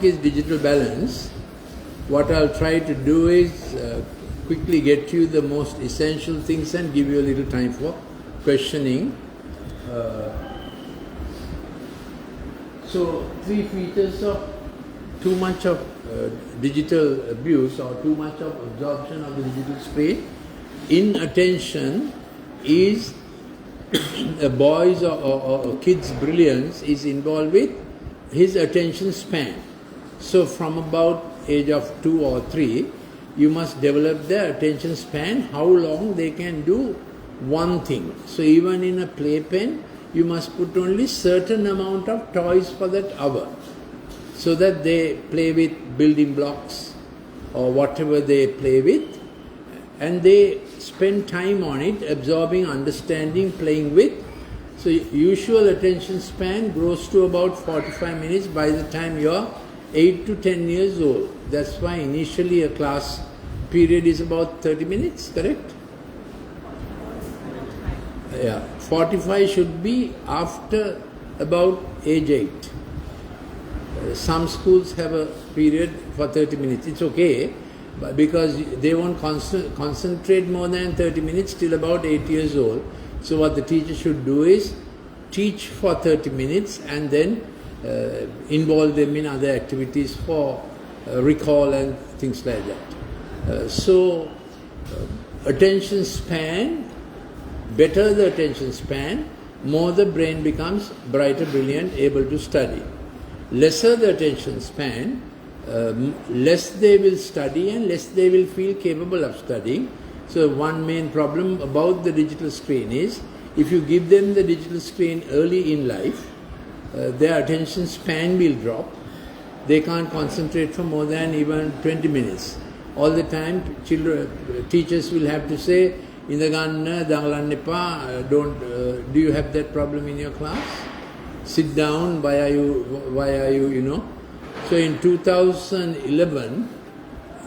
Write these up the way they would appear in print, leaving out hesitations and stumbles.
is digital balance. What I'll try to do is quickly get you the most essential things and give you a little time for questioning. So, three features of too much of digital abuse or too much of absorption of the digital screen. Inattention is a boy's or kid's brilliance is involved with his attention span. So from about age of 2 or 3, you must develop their attention span, how long they can do one thing. So even in a playpen, you must put only certain amount of toys for that hour, so that they play with building blocks or whatever they play with, and they spend time on it, absorbing, understanding, playing with. So usual attention span grows to about 45 minutes by the time you are 8 to 10 years old. That's why initially a class period is about 30 minutes, correct? Yeah, 45 should be after about age 8. Some schools have a period for 30 minutes. It's okay, but because they won't concentrate more than 30 minutes till about 8 years old. So what the teacher should do is teach for 30 minutes and then involve them in other activities for recall and things like that. So attention span, better the attention span, more the brain becomes brighter, brilliant, able to study. Lesser the attention span, less they will study and less they will feel capable of studying. So one main problem about the digital screen is, if you give them the digital screen early in life, their attention span will drop. They can't concentrate for more than even 20 minutes. All the time, teachers will have to say, "Indaganna, dangalanna epa, don't. Do you have that problem in your class? Sit down. Why are you, you know?" So in 2011,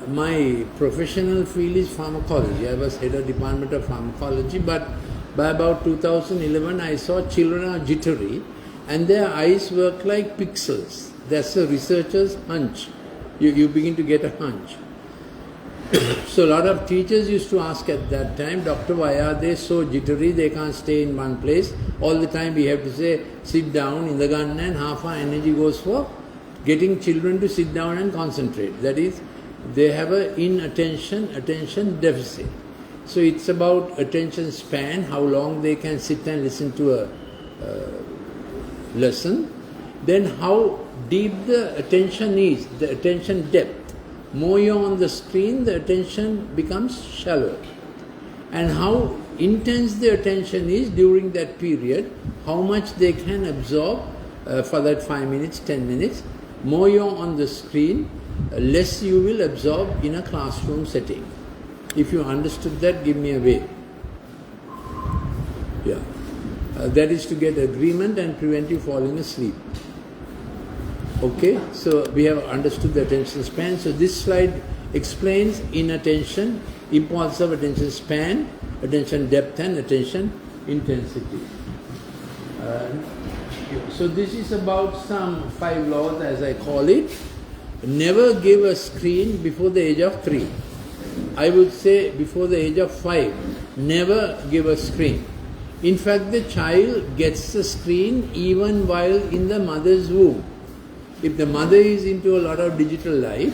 my professional field is pharmacology. I was head of department of pharmacology, but by about 2011, I saw children are jittery and their eyes work like pixels. That's a researcher's hunch. You begin to get a hunch. So a lot of teachers used to ask at that time, "Doctor, why are they so jittery? They can't stay in one place. All the time we have to say, sit down, in the gun," and half our energy goes for getting children to sit down and concentrate. That is, they have a attention deficit. So it's about attention span, how long they can sit and listen to a lesson. Then how deep the attention is, the attention depth. More you're on the screen, the attention becomes shallow. And how intense the attention is during that period, how much they can absorb for that 5 minutes, 10 minutes. More you're on the screen, less you will absorb in a classroom setting. If you understood that, give me a wave. Yeah. That is to get agreement and prevent you falling asleep. Okay, so we have understood the attention span. So this slide explains inattention, impulse of attention span, attention depth and attention intensity. So this is about some 5 laws, as I call it. Never give a screen before the age of 3. I would say before the age of 5, never give a screen. In fact, the child gets the screen even while in the mother's womb. If the mother is into a lot of digital life,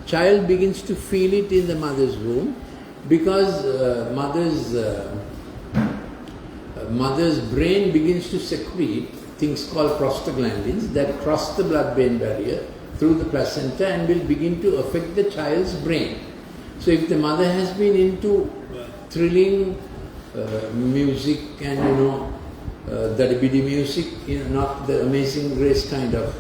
child begins to feel it in the mother's womb, because mother's brain begins to secrete things called prostaglandins that cross the blood-brain barrier through the placenta and will begin to affect the child's brain. So if the mother has been into thrilling music and the DBD music, not the Amazing Grace kind of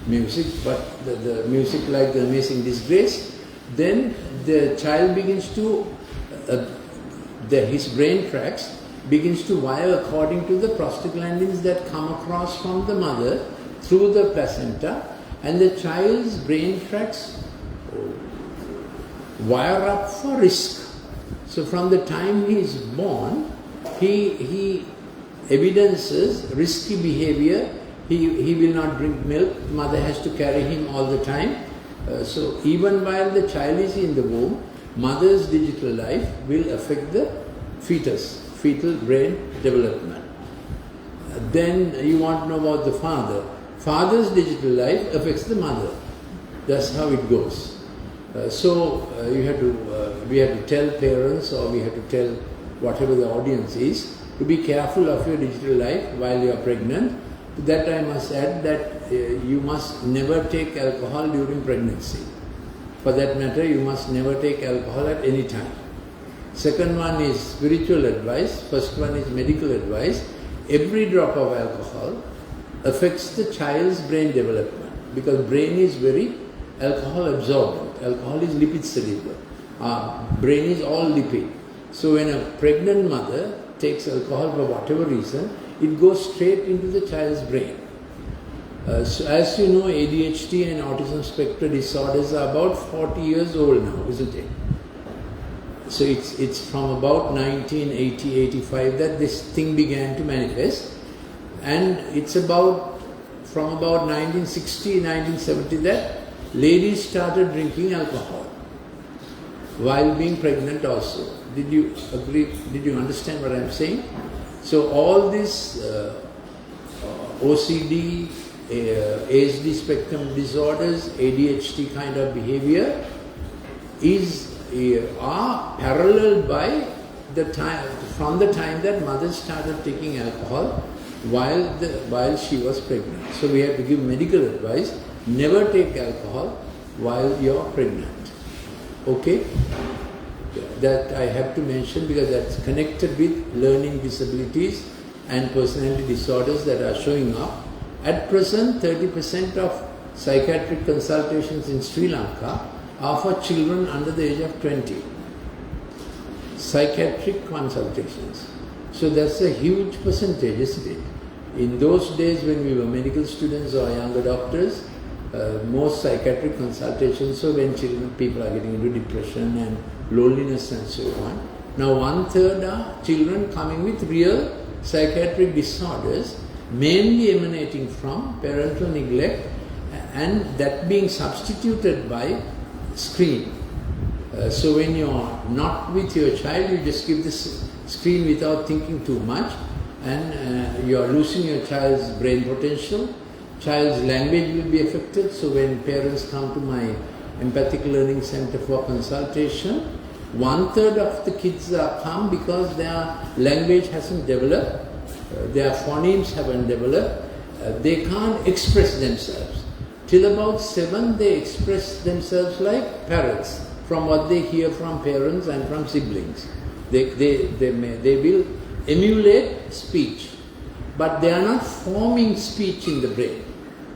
music, but the music like the Amazing Disgrace, then the child begins to, his brain tracks begins to wire according to the prostaglandins that come across from the mother through the placenta, and the child's brain tracks wire up for risk. So from the time he is born, he evidences risky behavior he will not drink milk, mother has to carry him all the time. So even while the child is in the womb, mother's digital life will affect the fetal brain development. Then you want to know about the father. Father's digital life affects the mother. That's how it goes. We have to tell parents, or we have to tell whatever the audience is, to be careful of your digital life while you are pregnant. To that I must add that you must never take alcohol during pregnancy. For that matter, you must never take alcohol at any time. Second one is spiritual advice. First one is medical advice. Every drop of alcohol affects the child's brain development, because brain is very alcohol absorbent. Alcohol is lipid soluble. Brain is all lipid. So when a pregnant mother takes alcohol for whatever reason, it goes straight into the child's brain. So as you know, ADHD and autism spectrum disorders are about 40 years old now, isn't it? So it's from about 1980-85 that this thing began to manifest, and it's from about 1960-1970 that ladies started drinking alcohol while being pregnant also. Did you agree? Did you understand what I'm saying? So all this OCD, ASD spectrum disorders, ADHD kind of behavior are paralleled by from the time that mother started taking alcohol while she was pregnant. So we have to give medical advice: never take alcohol while you are pregnant. Okay? That I have to mention because that's connected with learning disabilities and personality disorders that are showing up. At present, 30% of psychiatric consultations in Sri Lanka are for children under the age of 20. Psychiatric consultations. So that's a huge percentage, isn't it? In those days when we were medical students or younger doctors, most psychiatric consultations, so when people are getting into depression and loneliness and so on. Now 1/3 are children coming with real psychiatric disorders, mainly emanating from parental neglect, and that being substituted by screen. So when you're not with your child, you just give this screen without thinking too much, and you're losing your child's brain potential. Child's language will be affected. So when parents come to my Empathic Learning Center for consultation, 1/3 of the kids come because their language hasn't developed, their phonemes haven't developed, they can't express themselves. Till about 7, they express themselves like parrots, from what they hear from parents and from siblings. They will emulate speech, but they are not forming speech in the brain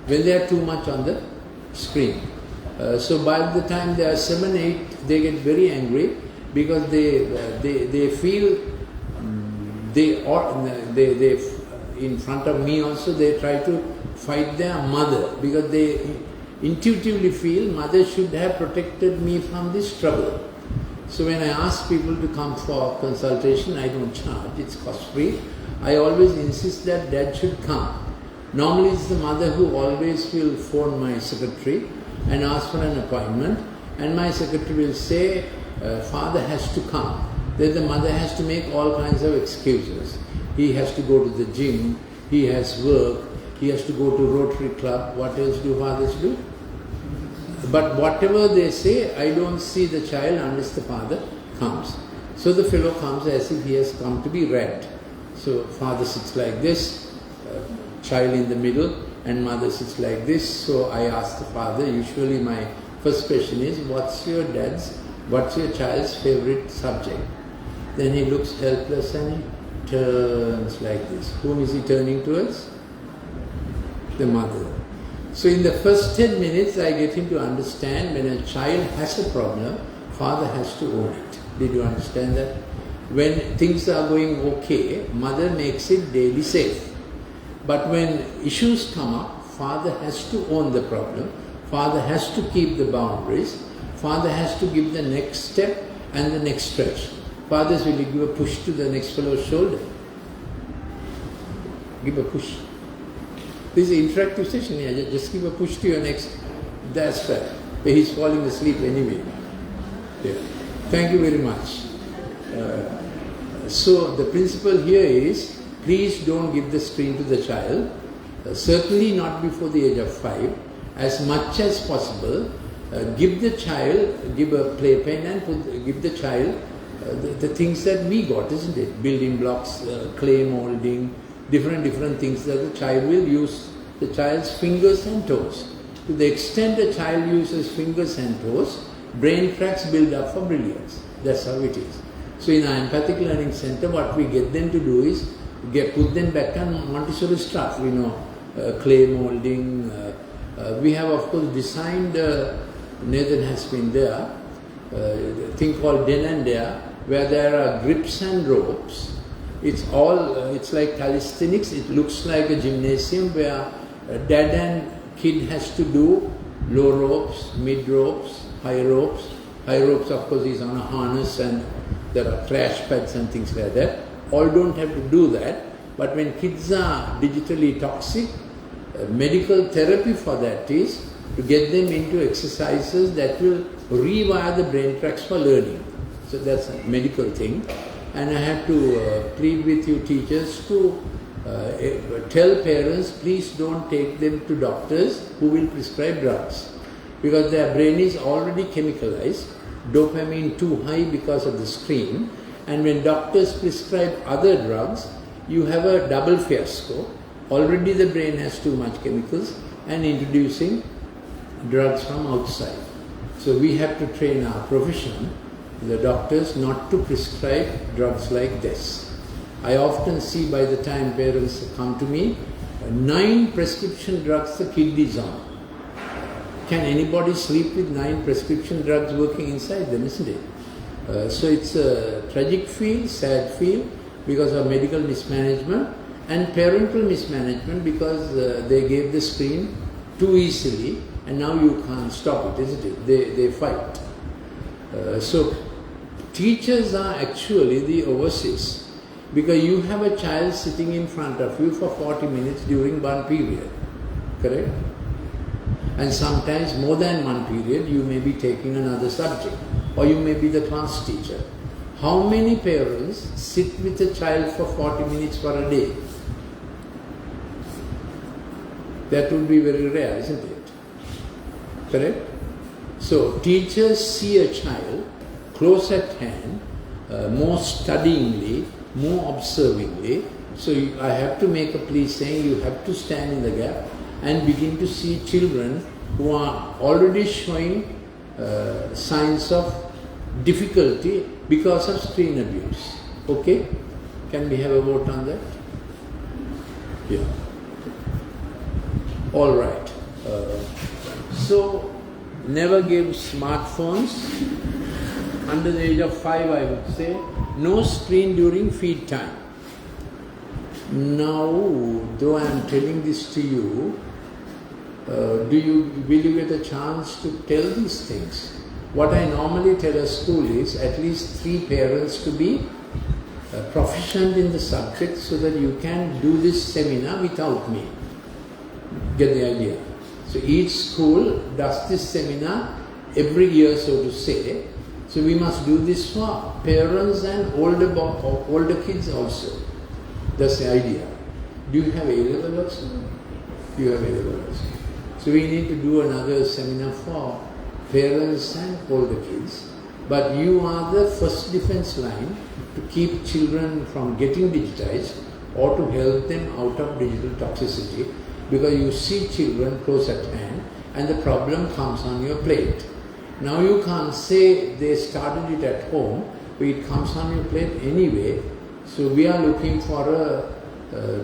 when they are too much on the screen. So by the time they are 7, 8, they get very angry because they feel they in front of me also they try to fight their mother, because they intuitively feel mother should have protected me from this trouble. So when I ask people to come for consultation, I don't charge, it's cost-free. I always insist that dad should come. Normally it's the mother who always will phone my secretary and ask for an appointment, and my secretary will say, father has to come. Then the mother has to make all kinds of excuses. He has to go to the gym, he has work, he has to go to Rotary Club. What else do fathers do? But whatever they say, I don't see the child unless the father comes. So the fellow comes as if he has come to be read. So father sits like this, child in the middle, and mother sits like this. So I ask the father, usually my first question is, what's your child's favorite subject? Then he looks helpless and he turns like this. Whom is he turning towards? The mother. So in the first 10 minutes I get him to understand when a child has a problem, father has to own it. Did you understand that? When things are going okay, mother makes it daily safe. But when issues come up, father has to own the problem, father has to keep the boundaries, father has to give the next step and the next stretch. Fathers will give a push to the next fellow's shoulder. Give a push. This is an interactive session here. Just give a push to your next. That's fair. He's falling asleep anyway. Yeah. Thank you very much. So the principle here is, please don't give the screen to the child. Certainly not before the age of 5. As much as possible, give the child, give a playpen and give the child the things that we got, isn't it? Building blocks, clay molding, different things that the child will use, the child's fingers and toes. To the extent a child uses fingers and toes, brain tracks build up for brilliance. That's how it is. So in our empathic learning center, what we get them to do is put them back on Montessori stuff, clay molding. We have of course designed, Nathan has been there, a thing called Den and Dare, where there are grips and ropes. It's like calisthenics. It looks like a gymnasium where dad and kid has to do low ropes, mid ropes, high ropes. High ropes, of course, is on a harness and there are crash pads and things like that. All don't have to do that. But when kids are digitally toxic, medical therapy for that is to get them into exercises that will rewire the brain tracks for learning. So that's a medical thing. And I have to plead with you teachers to tell parents, please don't take them to doctors who will prescribe drugs. Because their brain is already chemicalized, dopamine too high because of the screen. And when doctors prescribe other drugs, you have a double fiasco. Already the brain has too much chemicals and introducing drugs from outside. So we have to train our profession, the doctors, not to prescribe drugs like this. I often see by the time parents come to me, 9 prescription drugs the kid is on. Can anybody sleep with 9 prescription drugs working inside them, isn't it? So it's a tragic field, sad field, because of medical mismanagement and parental mismanagement because they gave the screen too easily and now you can't stop it, isn't it? They fight. So teachers are actually the overseers because you have a child sitting in front of you for 40 minutes during one period, correct? And sometimes more than one period you may be taking another subject or you may be the class teacher. How many parents sit with a child for 40 minutes for a day? That would be very rare, isn't it? Correct? So teachers see a child close at hand, more studyingly, more observingly. So I have to make a plea saying you have to stand in the gap and begin to see children who are already showing signs of difficulty because of screen abuse. Okay? Can we have a vote on that? Yeah. All right. So, never give smartphones under the age of 5, I would say. No screen during feed time. Now, though I am telling this to you, will you get a chance to tell these things? What I normally tell a school is at least 3 parents to be proficient in the subject so that you can do this seminar without me. Get the idea? So each school does this seminar every year, so to say. So we must do this for parents and older kids also. That's the idea. Do you have A-level also? You have A-level also. So we need to do another seminar for parents and older kids. But you are the first defense line to keep children from getting digitized or to help them out of digital toxicity, because you see children close at hand and the problem comes on your plate. Now you can't say they started it at home, but it comes on your plate anyway. So we are looking for a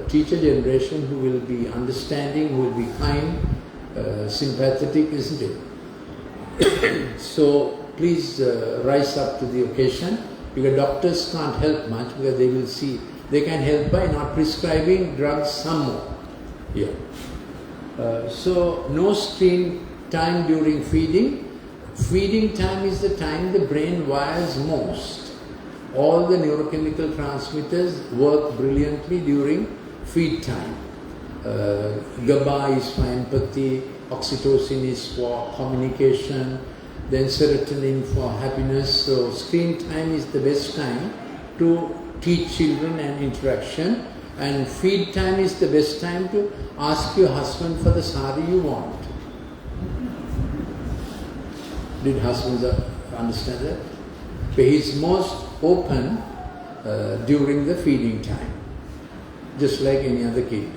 teacher generation who will be understanding, who will be kind, sympathetic, isn't it? So please rise up to the occasion, because doctors can't help much, because they will see, they can help by not prescribing drugs some more. Yeah. So no screen time during feeding. Feeding time is the time the brain wires most. All the neurochemical transmitters work brilliantly during feed time. GABA is for empathy, oxytocin is for communication, then serotonin for happiness. So screen time is the best time to teach children and interaction, and feed time is the best time to ask your husband for the sari you want. Did husbands understand that? But he is most open during the feeding time, just like any other kid.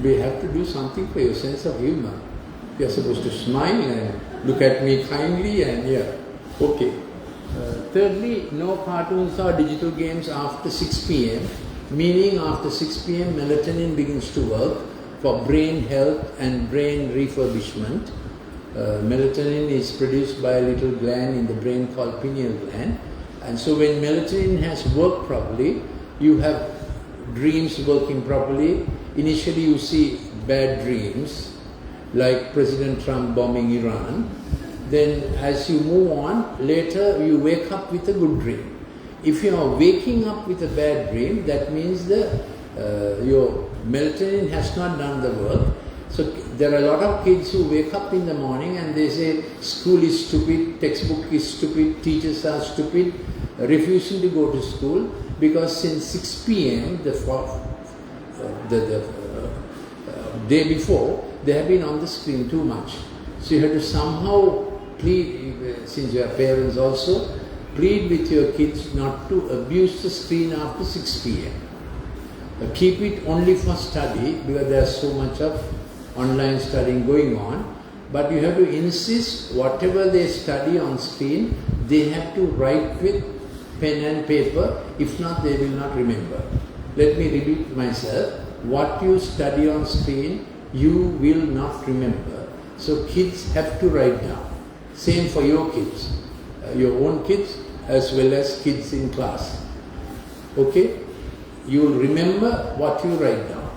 We have to do something for your sense of humor. You are supposed to smile and look at me kindly and yeah, okay. Thirdly, no cartoons or digital games after 6 p.m. Meaning after 6 p.m. melatonin begins to work for brain health and brain refurbishment. Melatonin is produced by a little gland in the brain called pineal gland. And so when melatonin has worked properly, you have dreams working properly. Initially you see bad dreams, like President Trump bombing Iran. Then as you move on, later you wake up with a good dream. If you are waking up with a bad dream, that means your melatonin has not done the work. So there are a lot of kids who wake up in the morning and they say school is stupid, textbook is stupid, teachers are stupid, refusing to go to school because since 6 p.m. the day before, they have been on the screen too much. So you have to somehow plead, since you are parents also, plead with your kids not to abuse the screen after 6 p.m. Keep it only for study because there is so much of online studying going on. But you have to insist whatever they study on screen, they have to write with pen and paper. If not, they will not remember. Let me repeat myself. What you study on screen, you will not remember. So kids have to write down. Same for your kids, your own kids as well as kids in class. Okay? You will remember what you write down.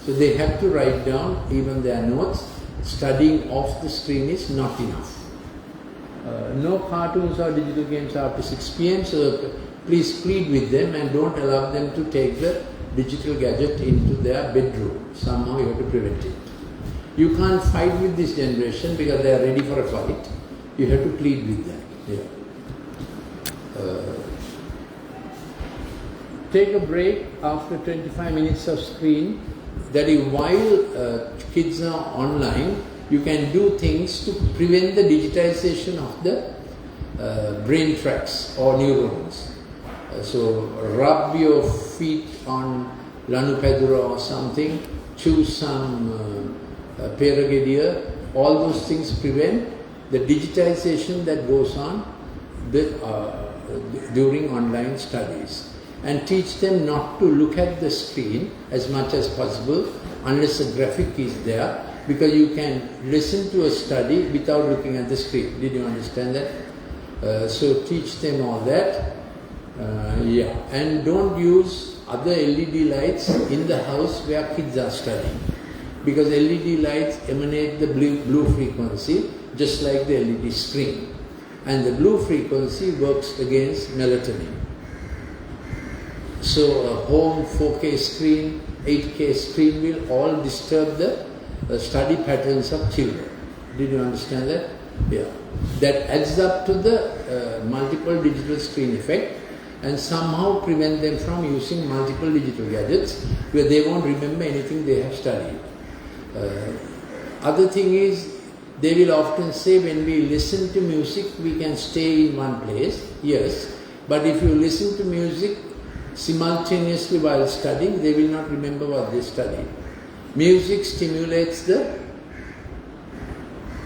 So they have to write down even their notes. Studying off the screen is not enough. No cartoons or digital games after 6 p.m. So please plead with them and don't allow them to take the digital gadget into their bedroom. Somehow you have to prevent it. You can't fight with this generation because they are ready for a fight. You have to plead with them. Yeah. Take a break after 25 minutes of screen. That is, while kids are online, you can do things to prevent the digitization of the brain tracts or neurons. So rub your feet on Lanupadura or something, chew some Peragadia, all those things prevent the digitization that goes on during online studies. And teach them not to look at the screen as much as possible unless a graphic is there, because you can listen to a study without looking at the screen. Did you understand that? So teach them all that. Yeah, and don't use other LED lights in the house where kids are studying, because LED lights emanate the blue frequency just like the LED screen, and the blue frequency works against melatonin. So a home 4K screen, 8K screen will all disturb the study patterns of children. Did you understand that? Yeah. That adds up to the multiple digital screen effect and somehow prevent them from using multiple digital gadgets where they won't remember anything they have studied. Other thing is, they will often say when we listen to music, we can stay in one place. Yes, but if you listen to music simultaneously while studying, they will not remember what they studied. Music stimulates the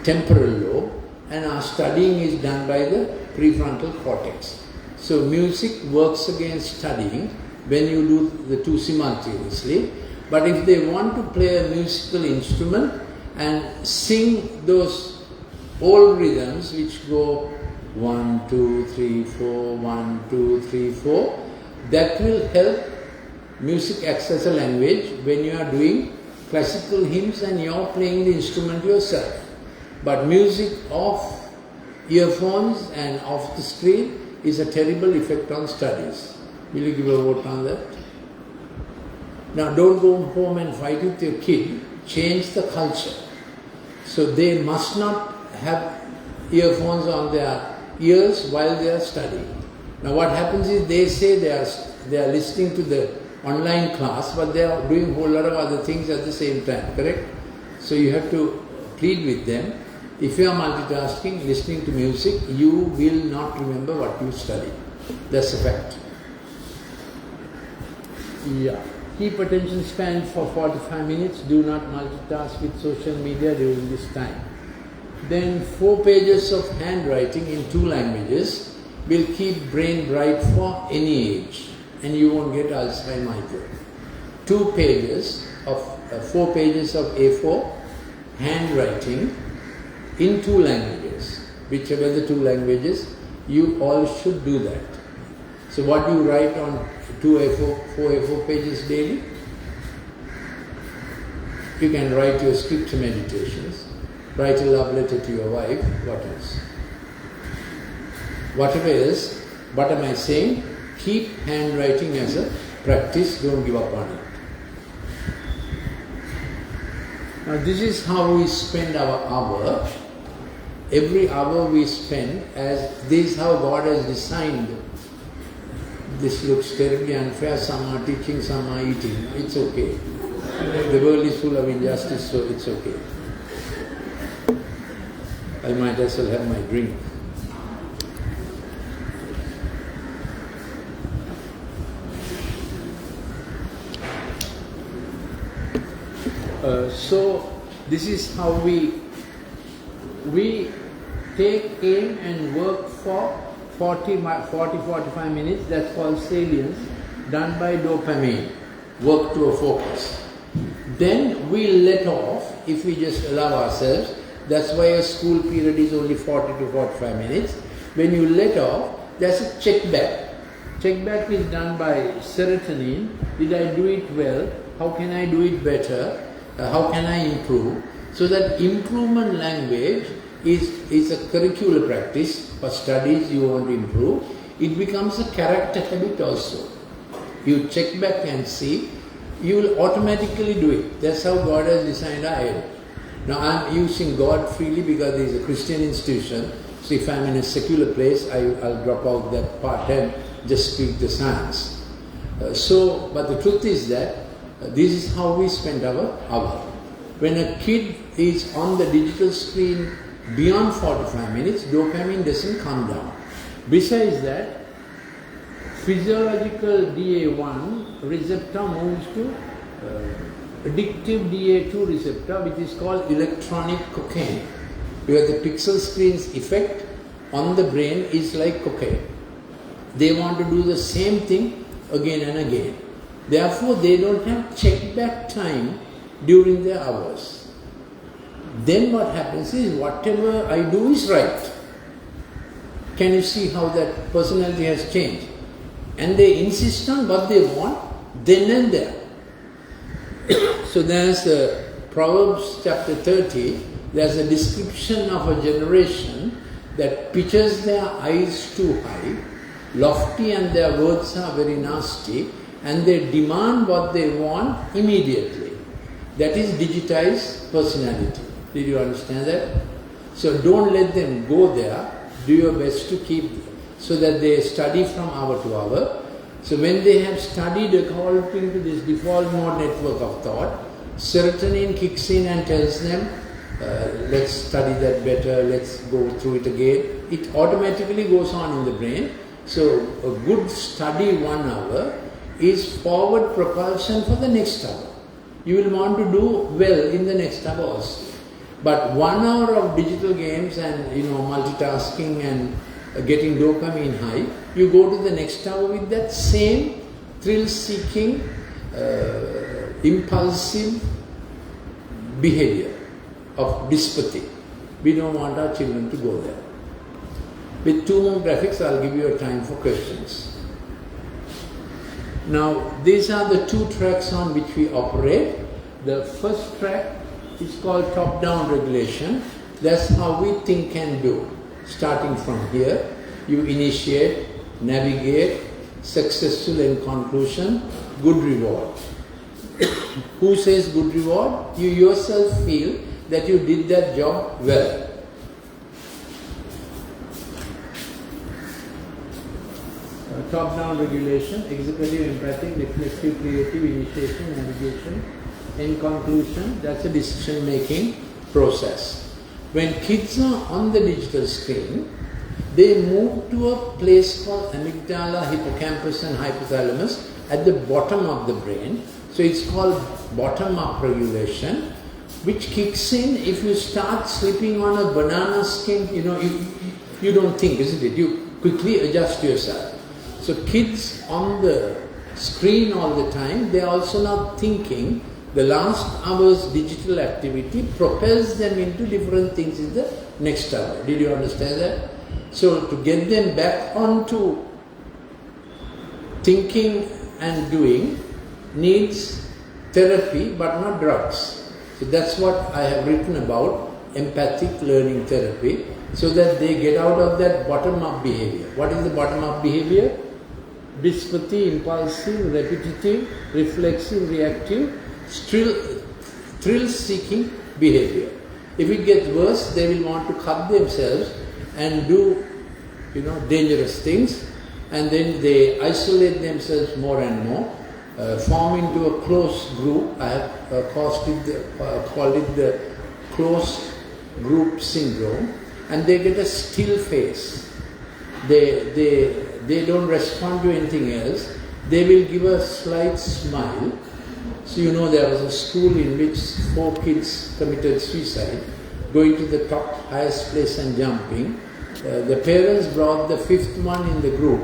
temporal lobe, and our studying is done by the prefrontal cortex. So music works against studying when you do the two simultaneously. But if they want to play a musical instrument and sing those old rhythms which go 1, 2, 3, 4, 1, 2, 3, 4, that will help music acts as a language when you are doing classical hymns and you are playing the instrument yourself. But music off earphones and off the screen is a terrible effect on studies. Will you give a vote on that? Now don't go home and fight with your kid, change the culture. So they must not have earphones on their ears while they are studying. Now what happens is they say they are listening to the online class, but they are doing a whole lot of other things at the same time, correct? So you have to plead with them. If you are multitasking, listening to music, you will not remember what you studied. That's a fact. Yeah. Keep attention span for 45 minutes. Do not multitask with social media during this time. Then 4 pages of handwriting in 2 languages will keep brain bright for any age, and you won't get Alzheimer's either. 4 pages of A4 handwriting in 2 languages. Whichever the 2 languages, you all should do that. So what do you write on 4 A4 pages daily? You can write your scripture meditations, write a love letter to your wife, what else? Whatever else, what am I saying? Keep handwriting as a practice, don't give up on it. Now this is how we spend our hour. Every hour we spend, as this is how God has designed. This looks terribly unfair, some are teaching, some are eating. It's okay. The world is full of injustice, so it's okay. I might as well have my drink. So this is how we take aim and work for 40-45 minutes. That's called salience, done by dopamine, work to a focus. Then we let off if we just allow ourselves. That's why a school period is only 40 to 45 minutes. When you let off, there's a check back. Check back is done by serotonin. Did I do it well? How can I do it better? How can I improve? So that improvement language is a curricular practice. For studies you want to improve. It becomes a character habit also. You check back and see, you will automatically do it. That's how God has designed our head. Now I am using God freely because it is a Christian institution. So if I am in a secular place, I'll drop out that part and just speak the science. But the truth is that this is how we spend our hour. When a kid is on the digital screen beyond 45 minutes, dopamine doesn't come down. Besides that, physiological DA1 receptor moves to addictive DA2 receptor, which is called electronic cocaine. Because the pixel screen's effect on the brain is like cocaine. They want to do the same thing again and again. Therefore, they don't have check-back time during their hours. Then what happens is, whatever I do is right. Can you see how that personality has changed? And they insist on what they want, then and there. So there's Proverbs chapter 30, there's a description of a generation that pitches their eyes too high, lofty, and their words are very nasty, and they demand what they want immediately. That is digitized personality. Did you understand that? So don't let them go there. Do your best to keep them, so that they study from hour to hour. So when they have studied according to this default mode network of thought, serotonin kicks in and tells them, let's study that better, let's go through it again. It automatically goes on in the brain. So a good study 1 hour is forward propulsion for the next hour. You will want to do well in the next hour also. But 1 hour of digital games and multitasking and getting dopamine high, you go to the next hour with that same thrill-seeking, impulsive behavior of dyspathy. We don't want our children to go there. With 2 more graphics, I'll give you a time for questions. Now, these are the 2 tracks on which we operate. The first track is called top-down regulation. That's how we think and do. Starting from here, you initiate, navigate, successful in conclusion, good reward. who says good reward? You yourself feel that you did that job well. Top-down regulation, executive, empathic, reflective, creative, initiation, navigation. In conclusion, that's a decision-making process. When kids are on the digital screen, they move to a place called amygdala, hippocampus and hypothalamus at the bottom of the brain. So it's called bottom-up regulation, which kicks in if you start slipping on a banana skin. You don't think, isn't it? You quickly adjust yourself. So kids on the screen all the time, they are also not thinking. The last hour's digital activity propels them into different things in the next hour. Did you understand that? So to get them back onto thinking and doing needs therapy but not drugs. So that's what I have written about empathic learning therapy, so that they get out of that bottom-up behavior. What is the bottom-up behavior? Dispathy, impulsive, repetitive, reflexive, reactive, thrill-seeking behavior. If it gets worse, they will want to cut themselves and do, dangerous things, and then they isolate themselves more and more, form into a close group. I have called it the close group syndrome, and they get a still face. They don't respond to anything else. They will give a slight smile. So there was a school in which 4 kids committed suicide, going to the top highest place and jumping. The parents brought the 5th one in the group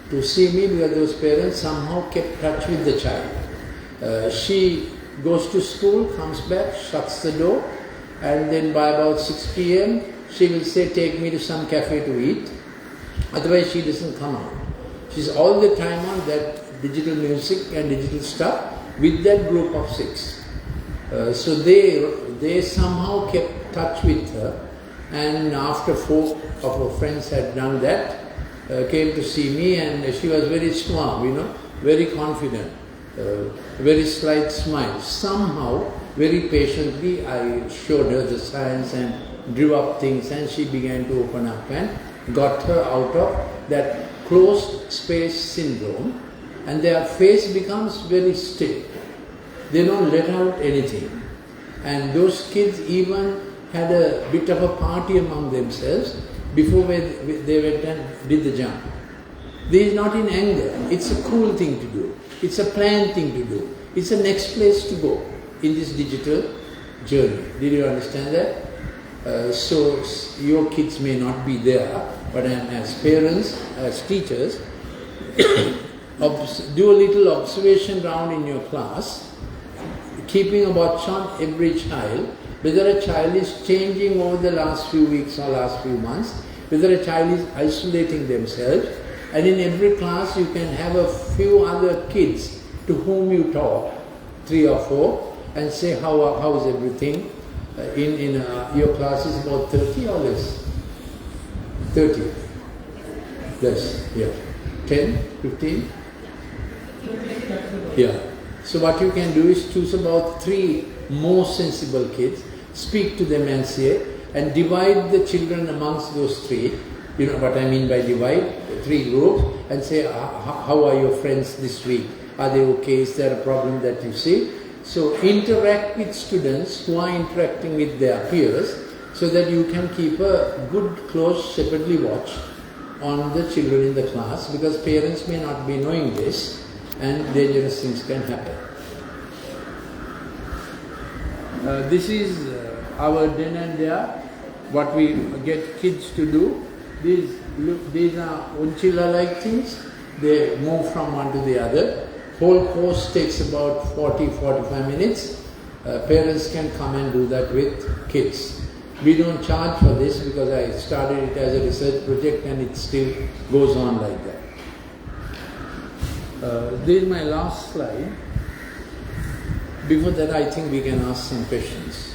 to see me, because those parents somehow kept touch with the child. She goes to school, comes back, shuts the door, and then by about 6 p.m. she will say, take me to some cafe to eat. Otherwise she doesn't come out. She's all the time on that digital music and digital stuff with that group of 6. So they somehow kept touch with her, and after 4 of her friends had done that, came to see me, and she was very strong, very confident, very slight smile. Somehow, very patiently, I showed her the science and drew up things, and she began to open up and got her out of that closed space syndrome, and their face becomes very still. They don't let out anything. And those kids even had a bit of a party among themselves before they went and did the jump. This is not in anger. It's a cool thing to do. It's a planned thing to do. It's the next place to go in this digital journey. Did you understand that? So your kids may not be there, but as parents, as teachers, do a little observation round in your class, keeping a watch on every child, whether a child is changing over the last few weeks or last few months, whether a child is isolating themselves, and in every class you can have a few other kids to whom you talk, 3 or 4, and say how is everything. In your class is about 30 or less? 30. Less, yeah. 10, 15? Yeah. So what you can do is choose about 3 more sensible kids, speak to them and say, and divide the children amongst those 3. You know what I mean by divide? 3 groups, and say, how are your friends this week? Are they okay? Is there a problem that you see? So interact with students who are interacting with their peers, so that you can keep a good, close, shepherdly watch on the children in the class, because parents may not be knowing this, and dangerous things can happen. This is our then and there, what we get kids to do. These are unchilla-like things. They move from one to the other. Whole course takes about 40-45 minutes. Parents can come and do that with kids. We don't charge for this because I started it as a research project and it still goes on like that. This is my last slide. Before that, I think we can ask some questions.